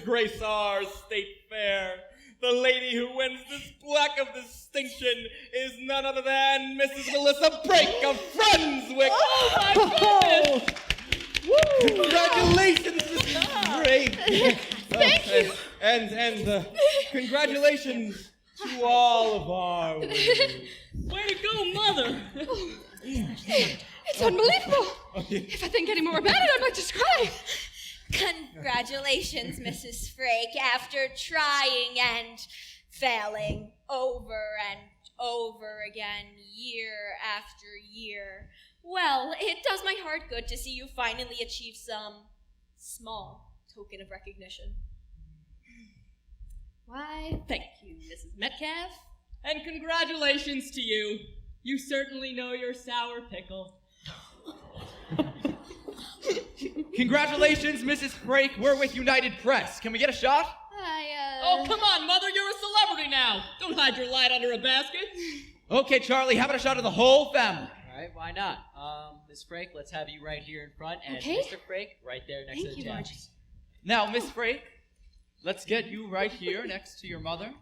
grace our state fair. The lady who wins this plaque of distinction is none other than Mrs. Melissa Brake of Brunswick. Oh, my goodness! Woo! Congratulations, Mrs. Brake. Thank you. And congratulations to all of our winners. Way to go, Mother! It's unbelievable. If I think any more about it, I might just cry. Congratulations, Mrs. Frake, after trying and failing over and over again, year after year. Well, it does my heart good to see you finally achieve some small token of recognition. Why, thank you, Mrs. Metcalf. And congratulations to you. You certainly know your sour pickle. Congratulations, Mrs. Brake. We're with United Press. Can we get a shot? Oh, come on, Mother, you're a celebrity now. Don't hide your light under a basket. Okay, Charlie, how about a shot of the whole family? All right, why not? Miss Frake, let's have you right here in front, and Okay. Mr. Frake right there next to the Thank you, judge. Now, Miss Frake, let's get you right here next to your mother.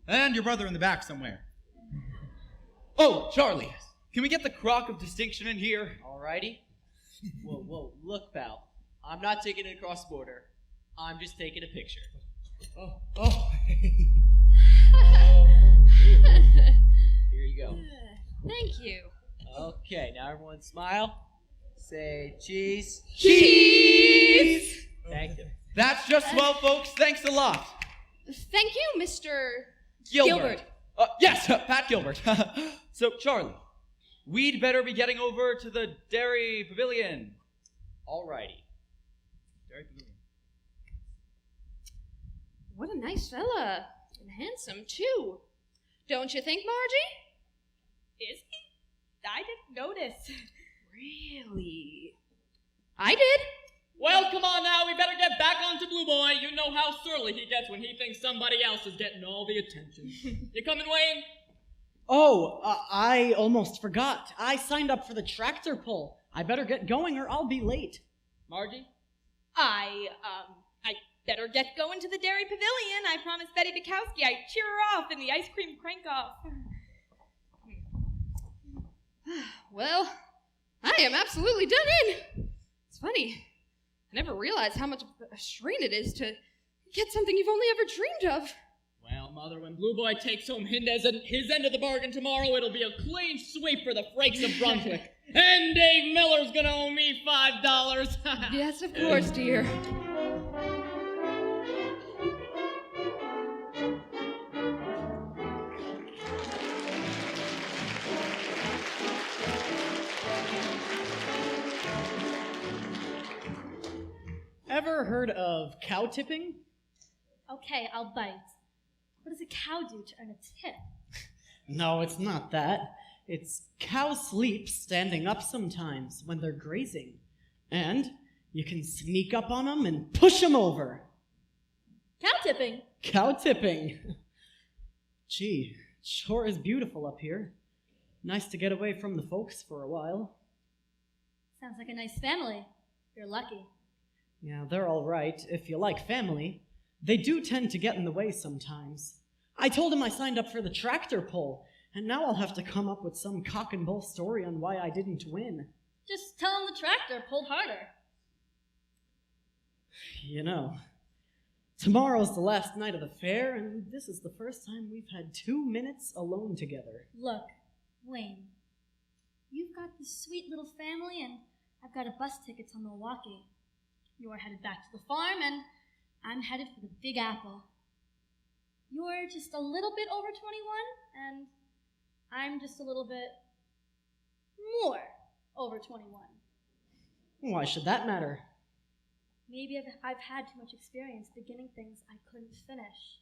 And your brother in the back somewhere. Oh, Charlie, can we get the crock of distinction in here? All righty. Whoa, look, pal. I'm not taking it across the border. I'm just taking a picture. Here you go. Thank you. Okay, now everyone smile. Say cheese. Cheese! Thank you. That's just swell, folks. Thanks a lot. Thank you, Mr. Gilbert. Yes, Pat Gilbert. So, Charlie, we'd better be getting over to the Dairy Pavilion. All righty. Dairy Pavilion. What a nice fella. And handsome, too. Don't you think, Margie? Is he? I didn't notice. Really? I did. Well, come on now, we better get back onto Blue Boy. You know how surly he gets when he thinks somebody else is getting all the attention. You coming, Wayne? Oh, I almost forgot. I signed up for the tractor pull. I better get going or I'll be late. Margie? I better get going to the Dairy Pavilion. I promised Betty Bukowski I'd cheer her off in the ice cream crank-off. Well, I am absolutely done in. It's funny. I never realized how much of a strain it is to get something you've only ever dreamed of. Well, Mother, when Blue Boy takes home his end of the bargain tomorrow, it'll be a clean sweep for the Frakes of Brunswick. And Dave Miller's gonna owe me $5. Yes, of course, dear. Ever heard of cow tipping? Okay, I'll bite. What does a cow do to earn a tip? No, it's not that. It's cow sleep standing up sometimes when they're grazing. And you can sneak up on them and push them over. Cow tipping? Cow tipping. Gee, sure is beautiful up here. Nice to get away from the folks for a while. Sounds like a nice family. You're lucky. Yeah, they're all right, if you like family. They do tend to get in the way sometimes. I told him I signed up for the tractor pull, and now I'll have to come up with some cock and bull story on why I didn't win. Just tell him the tractor pulled harder. You know, tomorrow's the last night of the fair, and this is the first time we've had 2 minutes alone together. Look, Wayne, you've got this sweet little family, and I've got a bus ticket to Milwaukee. You're headed back to the farm, and I'm headed for the Big Apple. You're just a little bit over 21, and I'm just a little bit more over 21. Why should that matter? Maybe I've had too much experience beginning things I couldn't finish.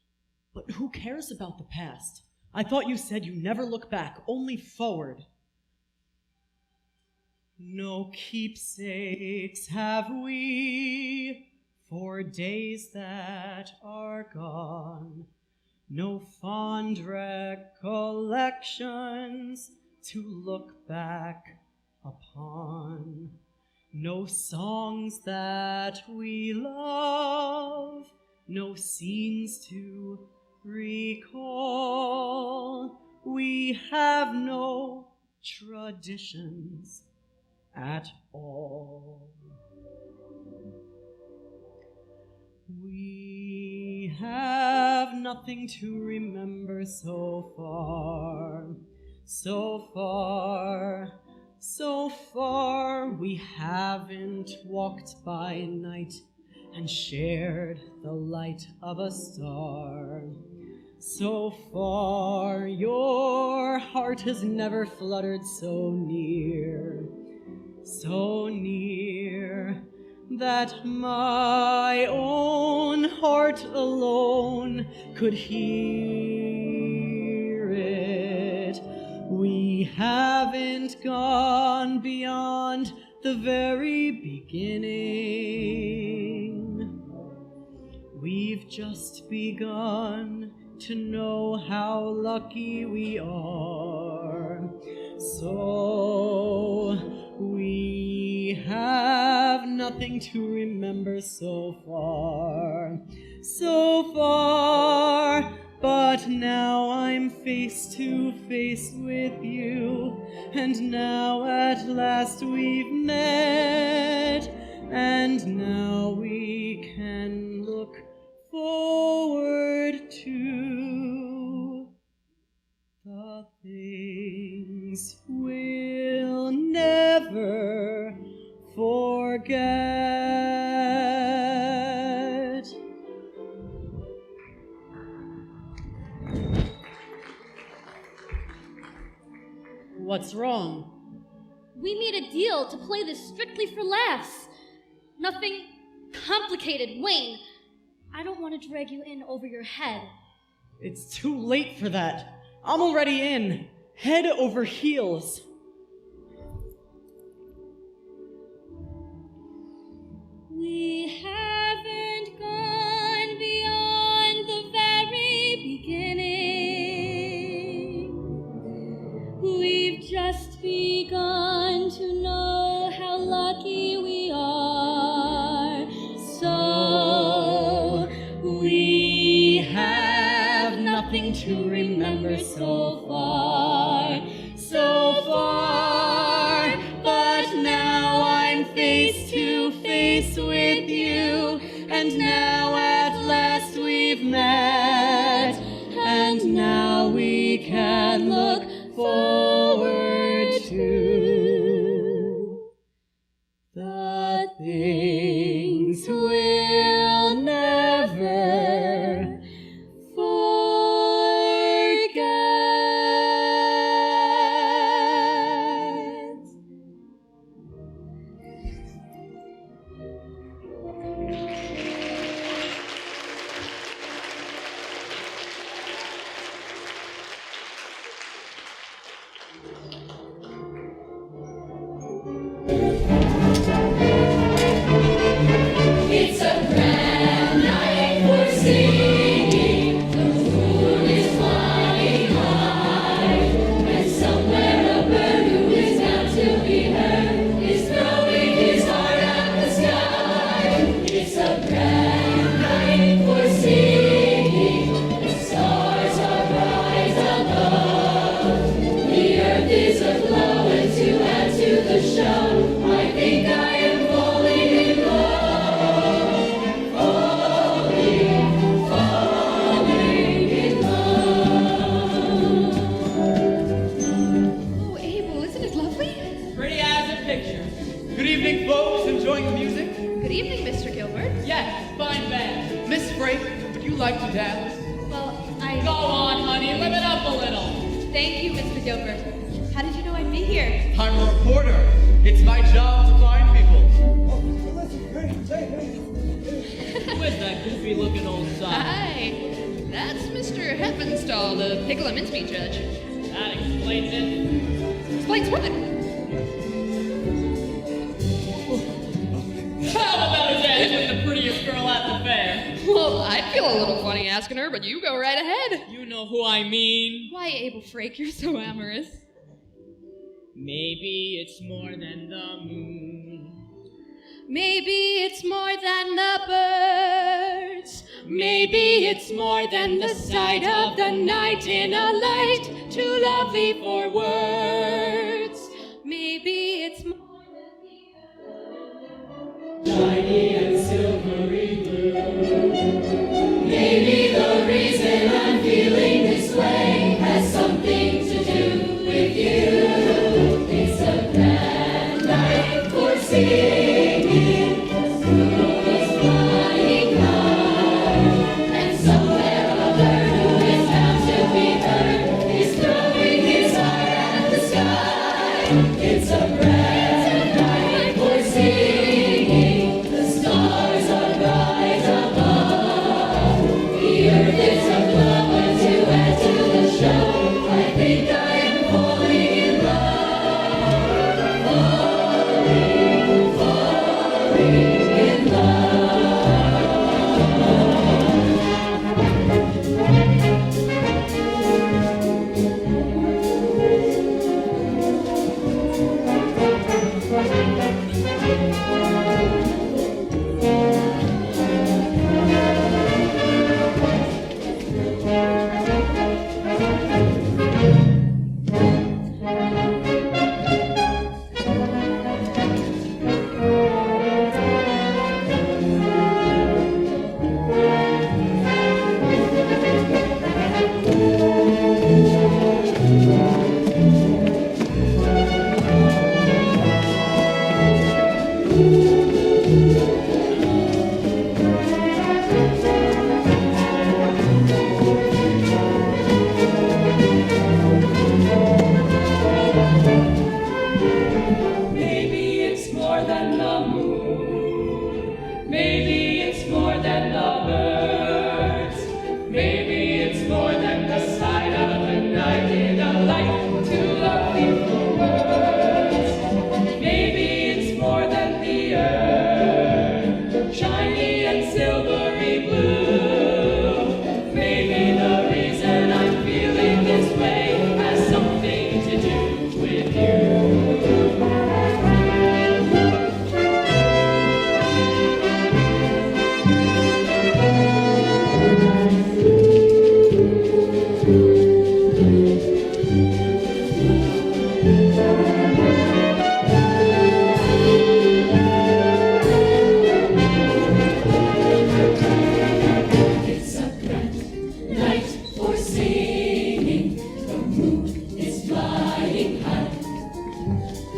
But who cares about the past? I thought you said you never look back, only forward. No keepsakes have we for days that are gone, no fond recollections to look back upon. No songs that we love, no scenes to recall. We have no traditions at all. We have nothing to remember so far, so far, so far. We haven't walked by night and shared the light of a star. So far, your heart has never fluttered so near that my own heart alone could hear it. We haven't gone beyond the very beginning. We've just begun to know how lucky we are. So we have nothing to remember so far, but now I'm face to face with you, and now at last we've met, and now we can look forward to the things we'll never forget. What's wrong? We made a deal to play this strictly for laughs. Nothing complicated, Wayne. I don't want to drag you in over your head. It's too late for that. I'm already in, head over heels. We haven't gone beyond the very beginning. We've just begun to know how lucky we are. So we have nothing to remember so far, but now I'm face to face with you, and now at last we've met, and now we can look forward to the things we'll never forget. It's a grand night for singing. The moon is flying high, and somewhere a bird who is bound to be heard is throwing his heart at the sky. It's a grand night for singing. The stars are bright above. The earth is aglow, and to add to the show, I think I am falling in love. Oh, Abel, isn't it lovely? Pretty as a picture. Good evening, folks. Enjoying the music? Good evening, Mr. Gilbert. Yes, fine band. Miss Frank, would you like to dance? Well, Go on, honey, live it up a little. Thank you, Mr. Gilbert. How did you know I'd be here? I'm a reporter. It's my job to find people. Who is that goofy-looking old son? Hi, that's Mr. Heppenstall, the pickle and mincemeat judge. That explains it. Explains what? How about a dance with the prettiest girl at the fair? Well, I'd feel a little funny asking her, but you go right ahead. You know who I mean. Why, Abel Frake, you're so amorous. Maybe it's more than the moon. Maybe it's more than the birds. Maybe it's more than the sight of the night in a light too lovely for words. Maybe it's more Shiny and silvery blue. Maybe the reason I'm feeling this way has something to do with you. It's a grand night for singing. The moon is flying high, and somewhere a bird who is bound to be heard is throwing his heart at the sky. It's a grand night for singing. The stars are bright above. The earth is aglow, and to add to the show, I think I am falling in love. Falling in Maybe it's more than the moon. Maybe it's more than the birds. Maybe it's more than the sight of the night in a light too lovely for words. Maybe it's more than the earth, shiny and silvery blue. Maybe the reason I'm feeling this way has something to do with you. It's a grand night for singing. The moon is flying high,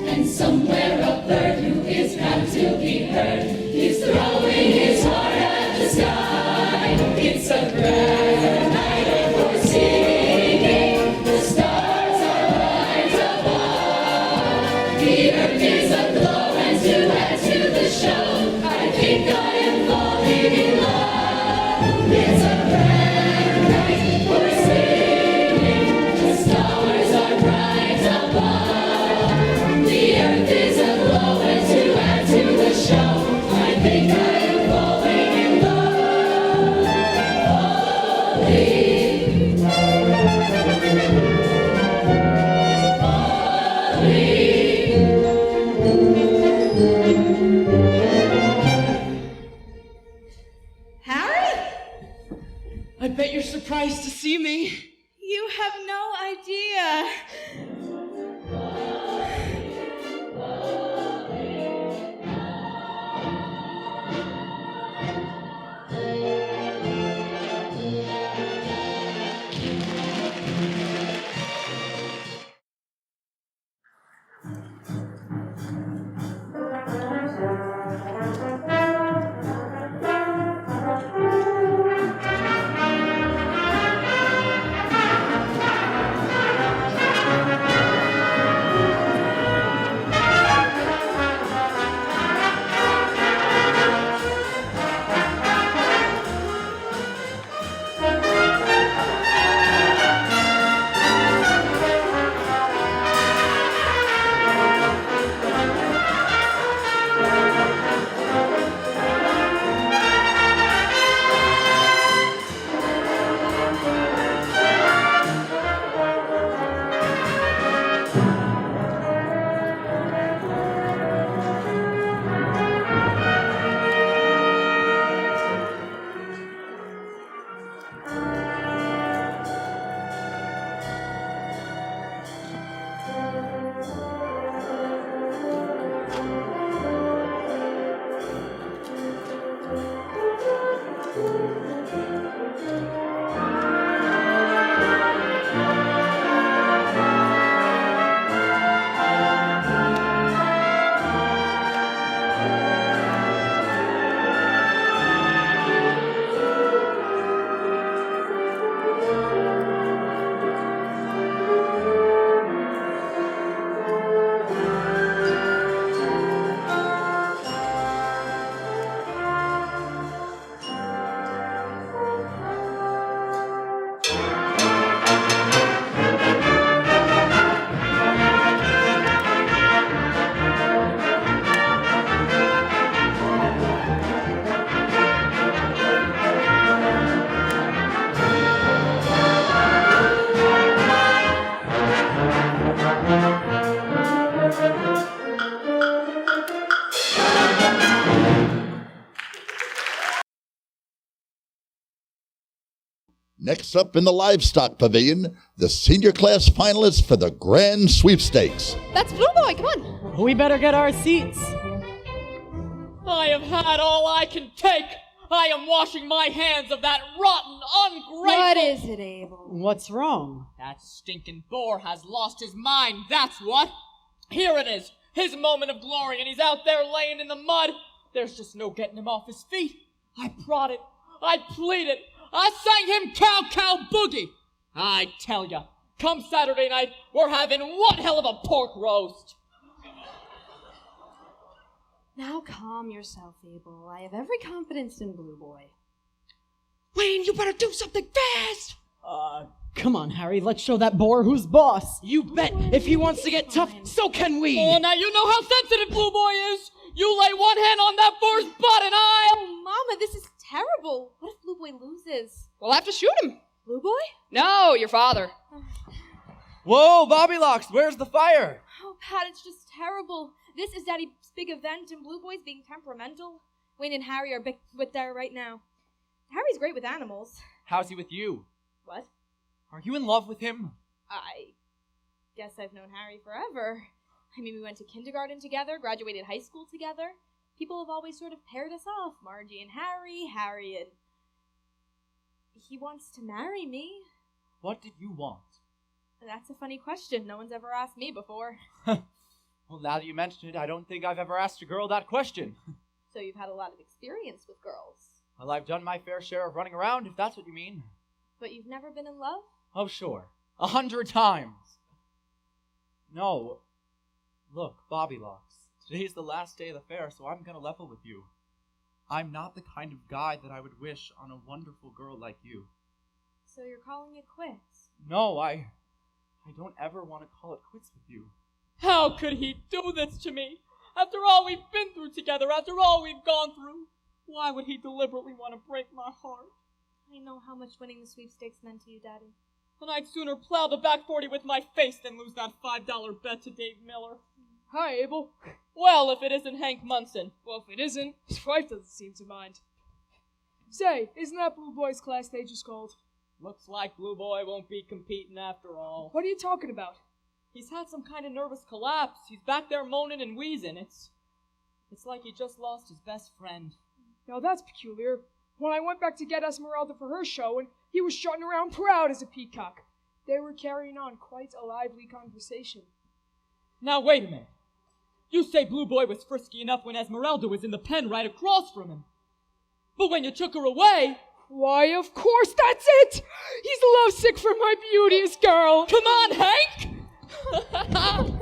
and somewhere a bird who is bound to be heard is throwing his heart at the sky. It's a grand night for singing. The stars are bright above. The earth is aglow, and to add to the show, I think I am falling in love. It's a grand night for singing. The stars are bright above. The earth is aglow, and to add to the show, I think I am falling in love. Harry? I bet you're surprised to see me. You have no idea. Next up in the Livestock Pavilion, the senior class finalists for the Grand Sweepstakes. That's Blue Boy, come on. We better get our seats. I have had all I can take. I am washing my hands of that rotten, ungrateful... What is it, Abel? What's wrong? That stinking boar has lost his mind, that's what. Here it is, his moment of glory, and he's out there laying in the mud. There's just no getting him off his feet. I prodded, I pleaded, I sang him Cow Cow Boogie. I tell ya, come Saturday night, we're having one hell of a pork roast. Now calm yourself, Abel. I have every confidence in Blue Boy. Wayne, you better do something fast. Come on, Harry, let's show that boar who's boss. You bet. If he wants to get tough, so can we. Oh, now you know how sensitive Blue Boy is. You lay one hand on that boar's butt and Oh, Mama, this is terrible. What if Blue Boy loses? We'll have to shoot him. Blue Boy? No, your father. Whoa, Bobby Locks, where's the fire? Oh, Pat, it's just terrible. This is Daddy's big event, and Blue Boy's being temperamental. Wayne and Harry are with there right now. Harry's great with animals. How's he with you? What? Are you in love with him? I guess I've known Harry forever. I mean, we went to kindergarten together, graduated high school together. People have always sort of paired us off. Margie and Harry, Harry and... He wants to marry me. What did you want? That's a funny question. No one's ever asked me before. Well, now that you mention it, I don't think I've ever asked a girl that question. So you've had a lot of experience with girls. Well, I've done my fair share of running around, if that's what you mean. But you've never been in love? Oh, sure. 100 times. No. Look, Bobby Locks, today's the last day of the fair, so I'm gonna level with you. I'm not the kind of guy that I would wish on a wonderful girl like you. So you're calling it quits? No, I don't ever want to call it quits with you. How could he do this to me? After all we've been through together, after all we've gone through, why would he deliberately want to break my heart? I know how much winning the sweepstakes meant to you, Daddy. And I'd sooner plow the back 40 with my face than lose that $5 bet to Dave Miller. Hi, Abel. Well, if it isn't Hank Munson. Well, if it isn't, his wife doesn't seem to mind. Say, isn't that Blue Boy's class they just called? Looks like Blue Boy won't be competing after all. What are you talking about? He's had some kind of nervous collapse. He's back there moaning and wheezing. It's like he just lost his best friend. Now that's peculiar. When I went back to get Esmeralda for her show, and he was strutting around proud as a peacock. They were carrying on quite a lively conversation. Now wait a minute. You say Blue Boy was frisky enough when Esmeralda was in the pen right across from him. But when you took her away... Why, of course, that's it! He's lovesick for my beauteous girl! Come on, Hank!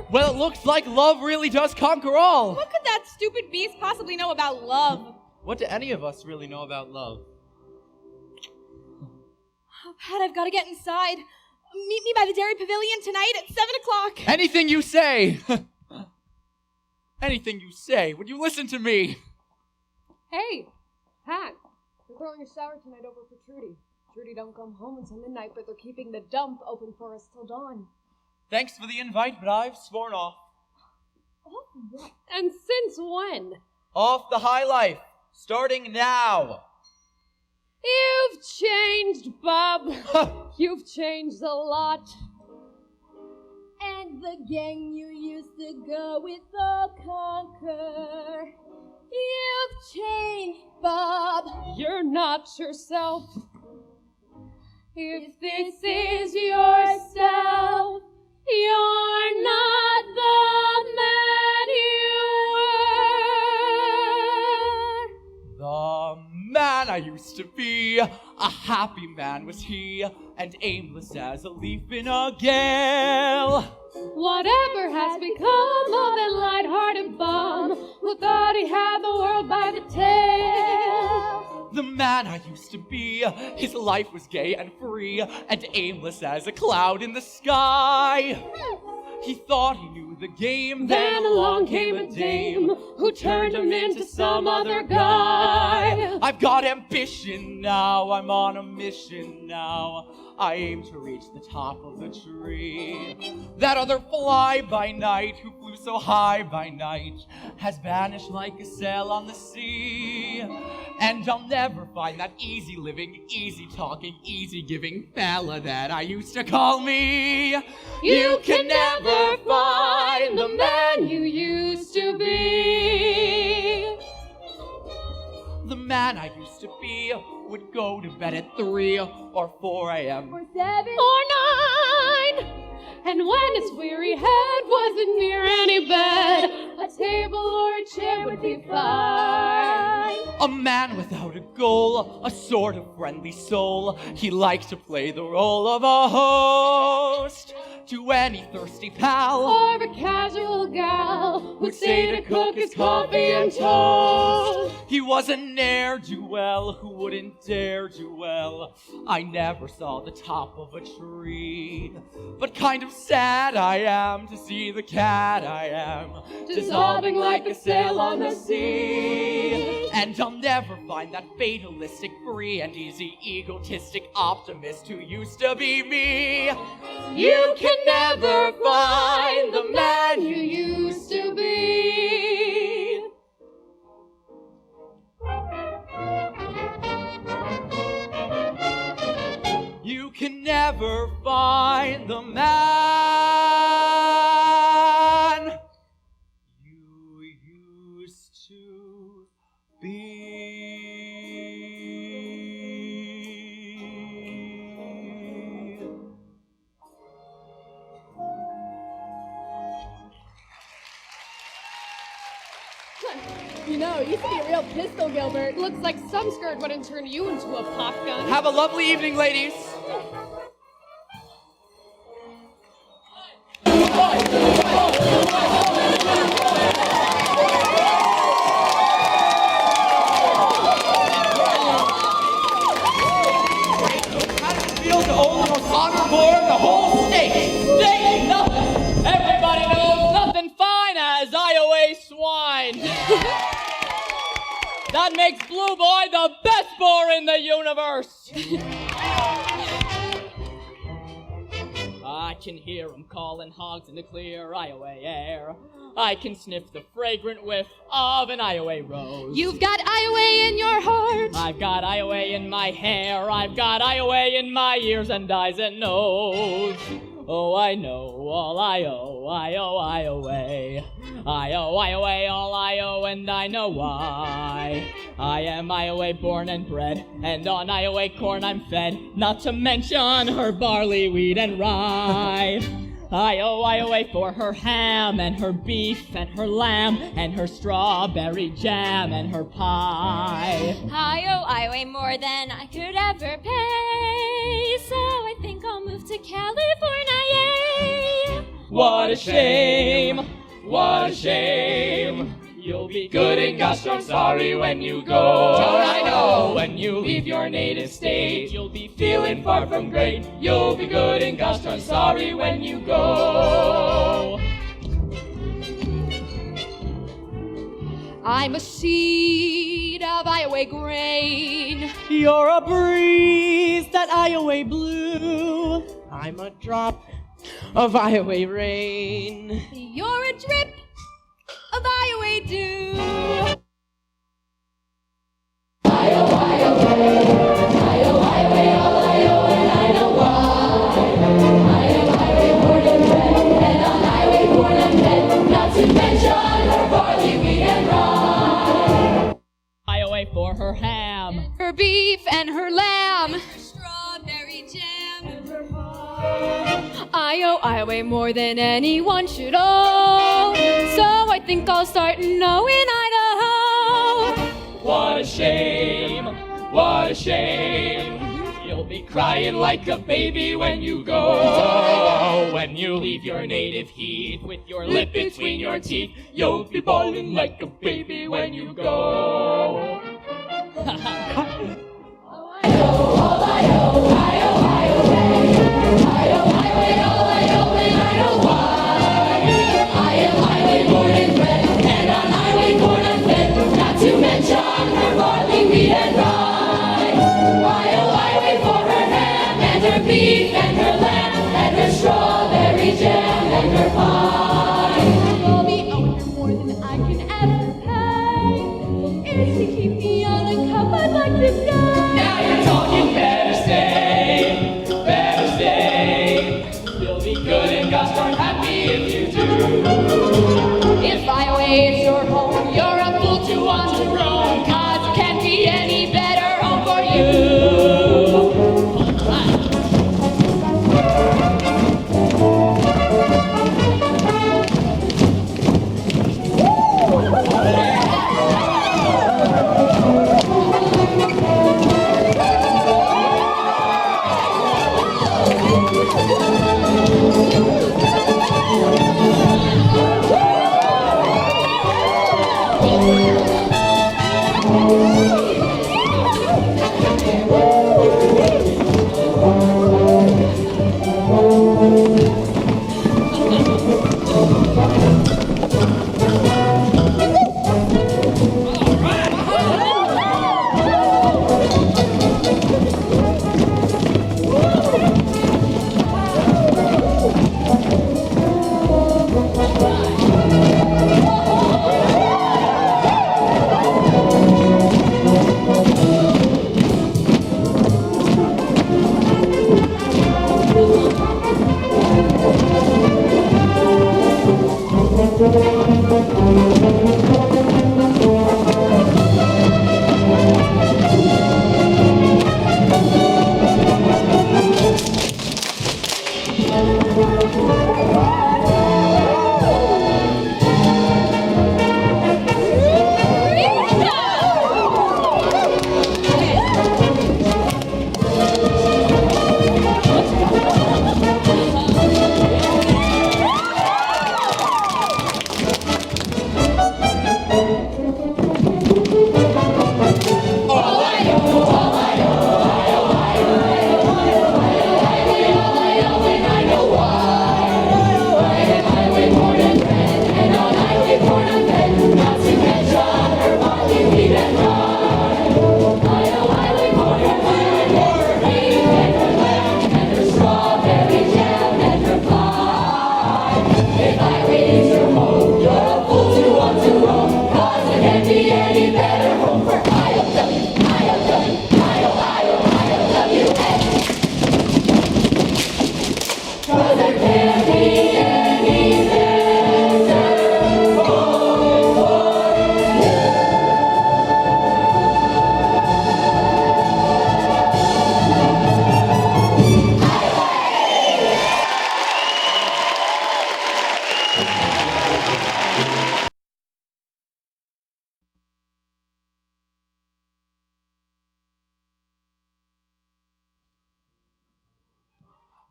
Well, it looks like love really does conquer all. What could that stupid beast possibly know about love? What do any of us really know about love? Oh, Pat, I've got to get inside. Meet me by the Dairy Pavilion tonight at 7 o'clock. Anything you say! Anything you say. Would you listen to me? Hey, Pat. We're throwing a shower tonight over for Trudy. Trudy don't come home until midnight, but they're keeping the dump open for us till dawn. Thanks for the invite, but I've sworn off. Oh, what? And since when? Off the high life. Starting now. You've changed, Bob. You've changed a lot. And the gang you used to go with all conquer. You've changed, Bob. You're not yourself. If this is yourself, you're not the man you were. The man I used to be, a happy man was he, and aimless as a leaf in a gale. Whatever has become of that light-hearted bum who thought he had the world by the tail? The man I used to be, his life was gay and free, and aimless as a cloud in the sky. He thought he knew the game. Then along came a dame who turned him into some other guy. I've got ambition now, I'm on a mission now. I aim to reach the top of the tree. That other fly by night who flew so high by night has vanished like a sail on the sea. And I'll never find that easy living, easy talking, easy giving fella that I used to call me. You can never find the man you used to be. The man I used to be would go to bed at 3 or 4 a.m. Or 7 or 9. And when his weary head wasn't near any bed, a table or a chair would be fine. A man without a goal, a sort of friendly soul. He liked to play the role of a host to any thirsty pal Or a casual gal who'd say to cook his coffee and toast. He was a ne'er-do-well who wouldn't dare do well. I never saw the top of a tree, but kind of sad I am to see the cat I am Dissolving like a sail on the sea. And I'll never find that fatalistic, free and easy, egotistic optimist who used to be me. You can never find the man you used to be. You can never find the man you used to be. You know, you used to be a real pistol, Gilbert. Looks like some skirt wouldn't turn you into a pop gun. Have a lovely evening, ladies. How does it feel to own the most honorable in the whole state? State nothing. Everybody knows nothing fine as Iowa swine. That makes Blue Boy the best boar in the universe. I can hear him calling hogs in the clear Iowa air. I can sniff the fragrant whiff of an Iowa rose. You've got Iowa in your heart. I've got Iowa in my hair. I've got Iowa in my ears and eyes and nose. Oh, I know all I owe Iowa. I owe Iowa all I owe, and I know why. I am Iowa born and bred, and on Iowa corn I'm fed, not to mention her barley, wheat, and rye. I owe Iowa for her ham, and her beef, and her lamb, and her strawberry jam, and her pie. I owe Iowa more than I could ever pay, so I think I'll move to California. What a shame, what a shame. You'll be good and gosh darn sorry when you go. Don't I know? When you leave your native state, you'll be feeling far from great. You'll be good and gosh darn sorry when you go. I'm a seed of Iowa grain. You're a breeze that Iowa blew. I'm a drop of Iowa rain. You're a drip of Iowa dew. Iowa for her ham, Her beef and her lamb. Strawberry jam. I owe Iowa more than anyone should owe. So I think I'll start now in Idaho. what a shame, what a shame. You'll be crying like a baby when you go. When you leave your native heat with your lip between your teeth, you'll be bawling like a baby when you go. I and her beef and her lamb and her strawberry jam and her pie. You'll be owing her more than I can ever pay. If you keep me on the cup, I'd like to stay. Now you're talking, better stay, better stay. You'll be good and gosh darn happy if you do. If I wait your home, you're a fool to want to roam, 'cause it can't be any better home for you.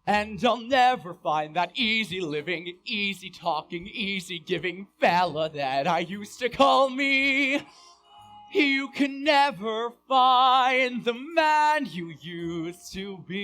And I'll never find that easy living, easy talking, easy giving fella that I used to call me. You can never find the man you used to be.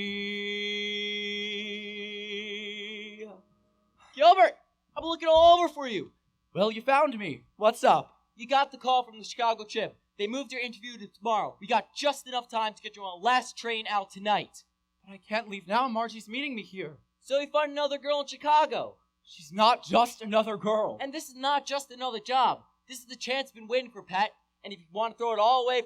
Gilbert, I'm looking all over for you. Well, you found me. What's up? You got the call from the Chicago Trib. They moved your interview to tomorrow. We got just enough time to get you on the last train out tonight. But I can't leave now. Margie's meeting me here. So you find another girl in Chicago. She's not just another girl. And this is not just another job. This is the chance you've been waiting for, Pat. And if you want to throw it all away